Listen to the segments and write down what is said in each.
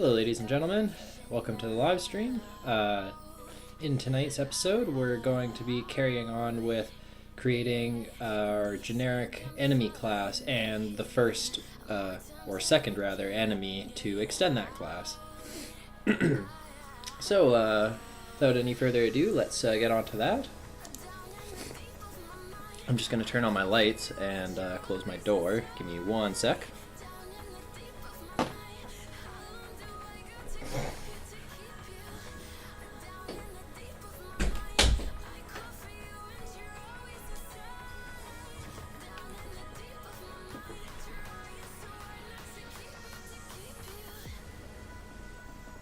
Hello, ladies and gentlemen. Welcome to the live stream. In tonight's episode, we're going to be carrying on with creating our generic enemy class and the first, or second rather, enemy to extend that class. So, without any further ado, let's get on to that. I'm just going to turn on my lights and close my door. Give me one sec.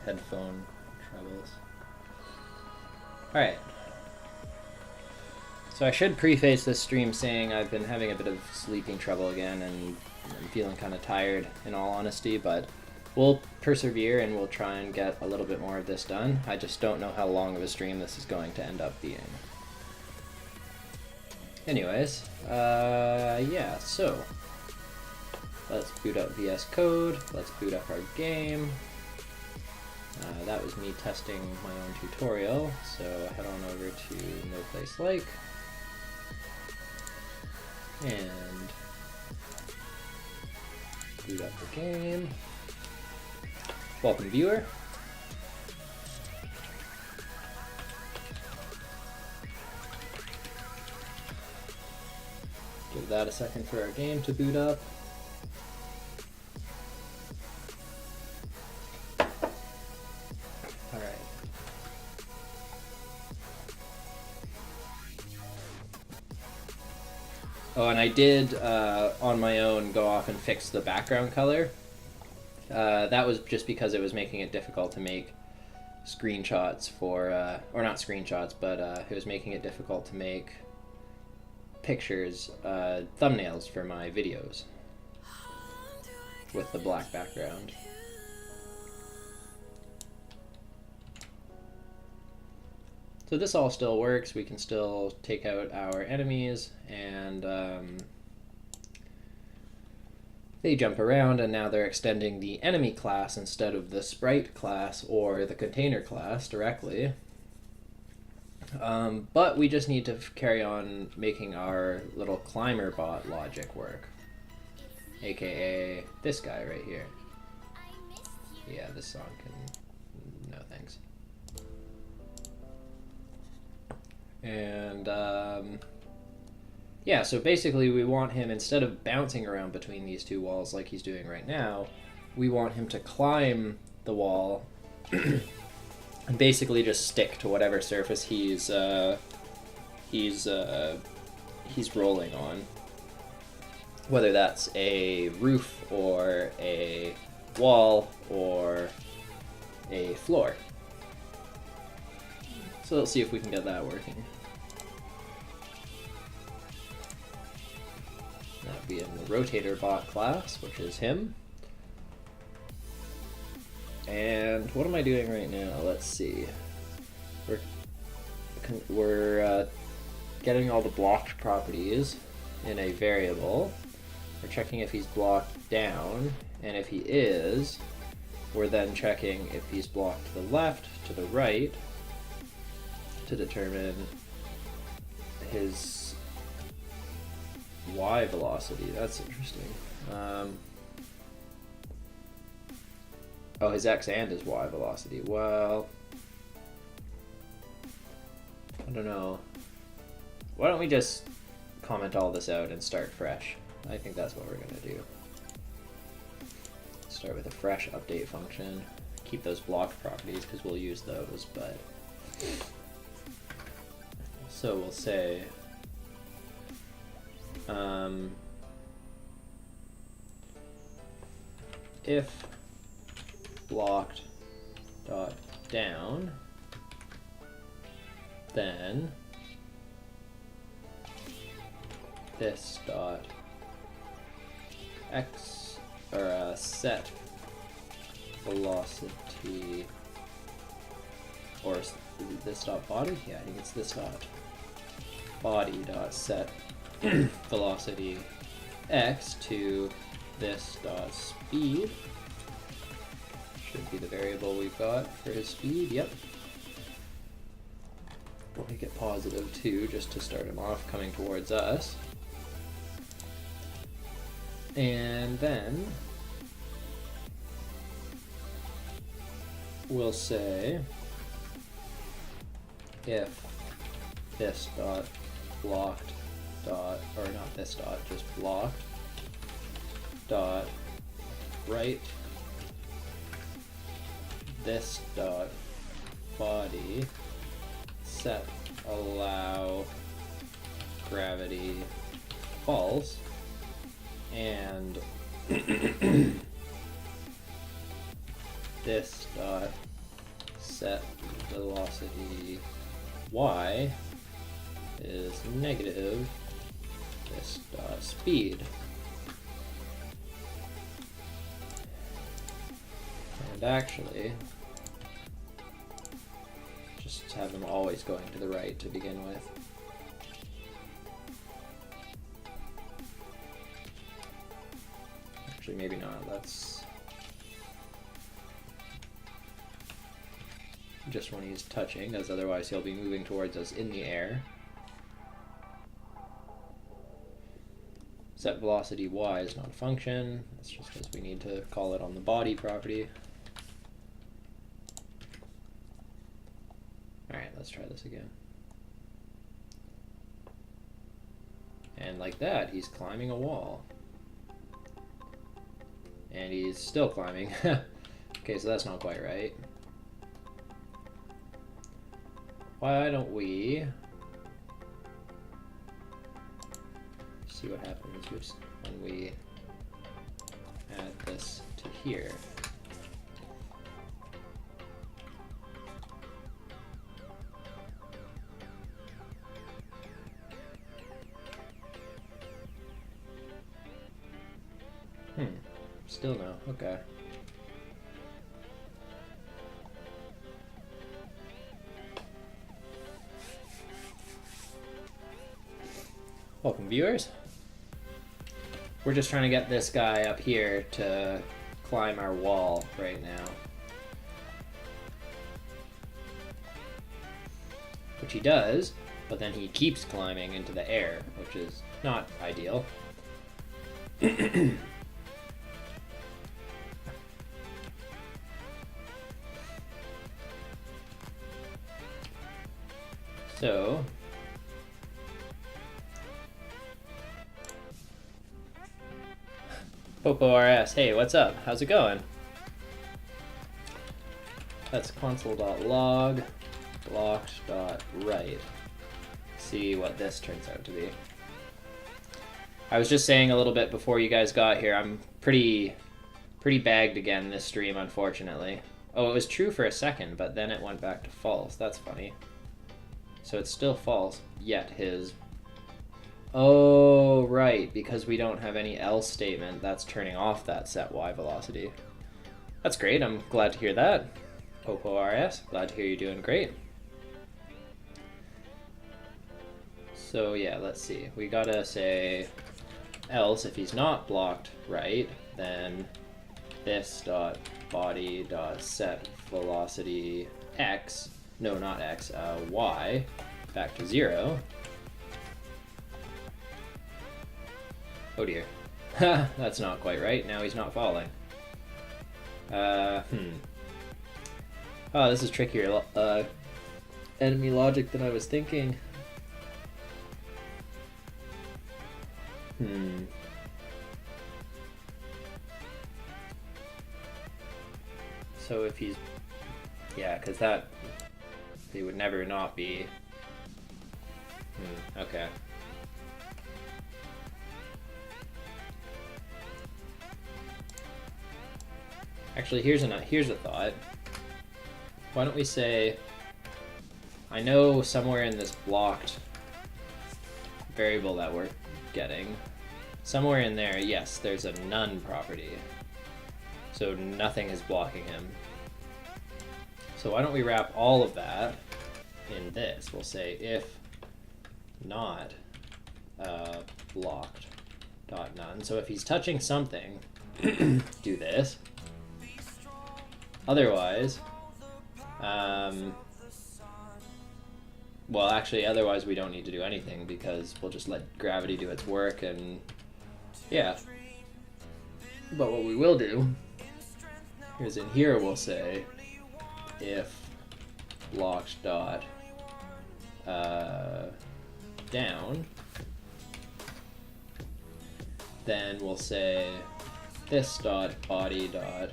Headphone troubles. Alright. So I should preface this stream saying I've been having a bit of sleeping trouble again and I'm feeling kind of tired in all honesty, but we'll persevere and we'll try and get a little bit more of this done. I just don't know how long of a stream this is going to end up being. Anyways, yeah, so let's boot up VS Code, let's boot up our game. That was me testing my own tutorial, so head on over to No Place Like, and boot up the game. Welcome, viewer. Give that a second for our game to boot up. Oh, and I did, on my own, go off and fix the background color. That was just because it was making it difficult to make screenshots for, or not screenshots, but it was making it difficult to make pictures, thumbnails for my videos with the black background. So this all still works. We can still take out our enemies and they jump around, and now they're extending the enemy class instead of the sprite class or the container class directly. But we just need to carry on making our little climber bot logic work, aka this guy right here. Yeah, this song can... no thanks. And yeah, so basically we want him, instead of bouncing around between these two walls like he's doing right now, we want him to climb the wall and basically just stick to whatever surface he's rolling on, whether that's a roof or a wall or a floor. So let's see if we can get that working. That'd be in the rotator bot class, which is him. And what am I doing right now? Let's see. We're getting all the blocked properties in a variable. We're checking if he's blocked down, and if he is, we're then checking if he's blocked to the left, to the right, to determine his y velocity. That's interesting. Oh, his x and his y velocity. Well, I don't know. Why don't we just comment all this out and start fresh? I think that's what we're going to do. Start with a fresh update function. Keep those blocked properties because we'll use those, but... So we'll say if blocked dot down, then this dot x, or set velocity, or is this dot body? Yeah, I think it's this dot body dot set velocity x to this dot speed Should be the variable we've got for his speed, yep. We'll make it positive 2 just to start him off coming towards us. And then we'll say if this dot blocked dot, or not this dot, just blocked dot right this dot body set allow gravity false, and this dot set velocity y is negative this dot speed. And actually, just have them always going to the right to begin with. Actually, maybe not. Let's just when he's touching, as otherwise he'll be moving towards us in the air. Set velocity y is not a function. That's just because we need to call it on the body property. Alright, let's try this again. And like that, he's climbing a wall. And he's still climbing. Okay, so that's not quite right. Why don't we see what happens when we add this to here? Still no. Okay. Welcome, viewers. We're just trying to get this guy up here to climb our wall right now. Which he does, but then he keeps climbing into the air, which is not ideal. So, Popo RS, hey, what's up? How's it going? That's console.log blocked.write. See what this turns out to be. I was just saying a little bit before you guys got here, I'm pretty bagged again this stream, unfortunately. Oh, it was true for a second, but then it went back to false. That's funny. So it's still false, yet his... Oh, right, because we don't have any else statement, that's turning off that set y velocity. That's great, I'm glad to hear that. Popo RS, glad to hear you're doing great. So yeah, let's see. We gotta say else, if he's not blocked right, then this dot body dot set velocity x, no, not x, y, back to 0. Oh dear. That's not quite right. Now he's not falling. Oh, this is trickier enemy logic than I was thinking. So if he's... Yeah, because that... He would never not be... Okay. Actually, here's a thought. Why don't we say... I know somewhere in this blocked variable that we're getting, somewhere in there, yes, there's a none property. So nothing is blocking him. So why don't we wrap all of that in this? We'll say if not blocked dot none. So if he's touching something, do this. Otherwise, well, actually, otherwise we don't need to do anything because we'll just let gravity do its work and yeah. But what we will do is in here we'll say if blocked dot down, then we'll say this dot body dot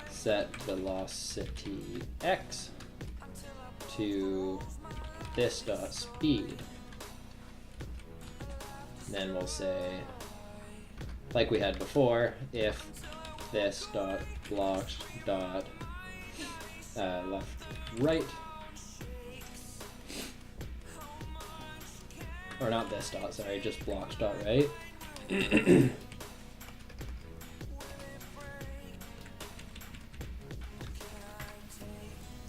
set velocity x to this dot speed. Then we'll say, like we had before, if this dot blocked dot left right, or not this dot, sorry, just blocked dot right.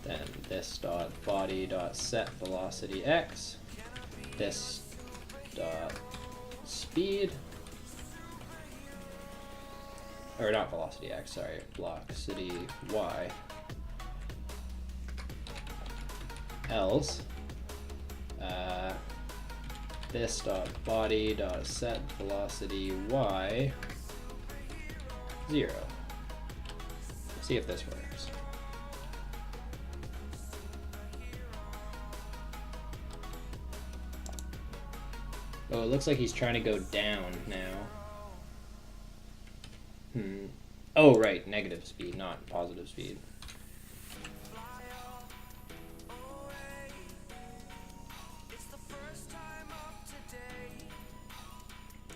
Then this dot body dot set velocity x, this dot speed, or not velocity x, sorry, velocity y, else this dot body dot set velocity y 0. See if this works. Oh, it looks like he's trying to go down now. Oh, right, negative speed, not positive speed.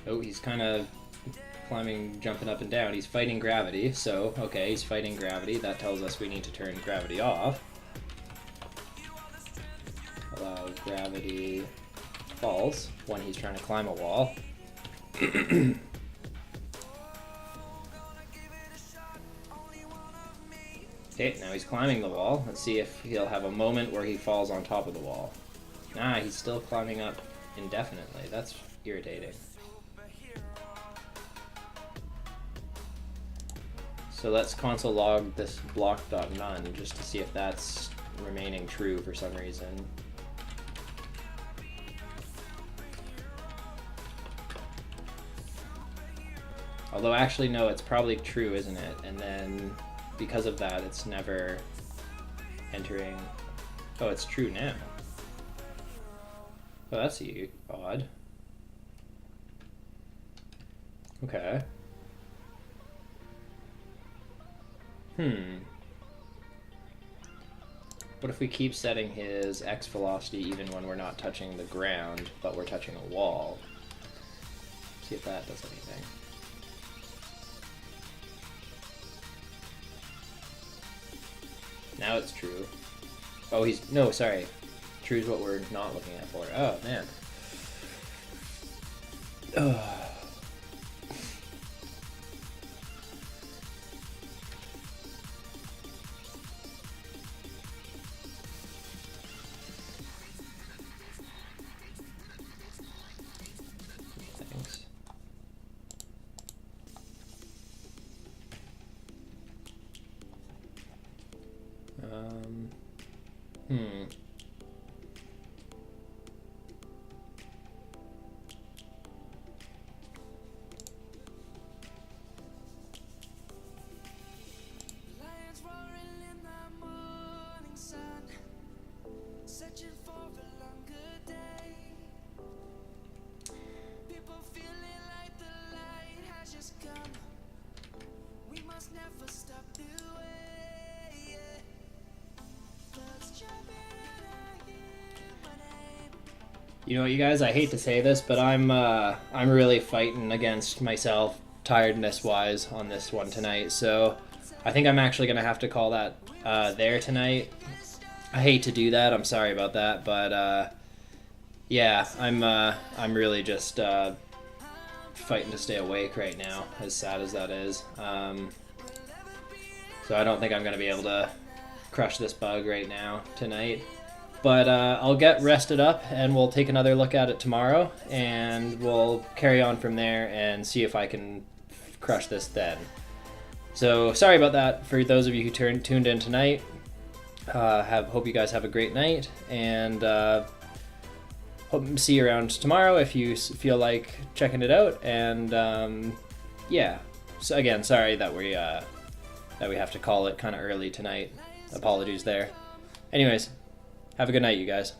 Oh, he's kind of climbing, jumping up and down. He's fighting gravity, so, okay, he's fighting gravity. That tells us we need to turn gravity off. Allow gravity false when he's trying to climb a wall. Okay, now he's climbing the wall. Let's see if he'll have a moment where he falls on top of the wall. Nah, he's still climbing up indefinitely. That's irritating. So let's console log this block.none just to see if that's remaining true for some reason. Although actually no, it's probably true, isn't it? And then because of that, it's never entering. Oh, it's true now. Oh, that's odd. Okay. What if we keep setting his x velocity even when we're not touching the ground, but we're touching a wall? See if that does anything. Now it's true. Oh, no, sorry. True is what we're not looking at for. Oh, man. Ugh. Thanks. You know what, you guys, I hate to say this, but I'm really fighting against myself tiredness-wise on this one tonight, so I think I'm actually going to have to call that there tonight. I hate to do that, I'm sorry about that, but yeah, I'm really just fighting to stay awake right now, as sad as that is. So I don't think I'm going to be able to crush this bug right now tonight. But I'll get rested up and we'll take another look at it tomorrow and we'll carry on from there and see if I can crush this then. So sorry about that for those of you who tuned in tonight. Hope you guys have a great night, and hope to see you around tomorrow if you feel like checking it out. And yeah, so again, sorry that we have to call it kind of early tonight. Apologies there. Anyways, have a good night, you guys.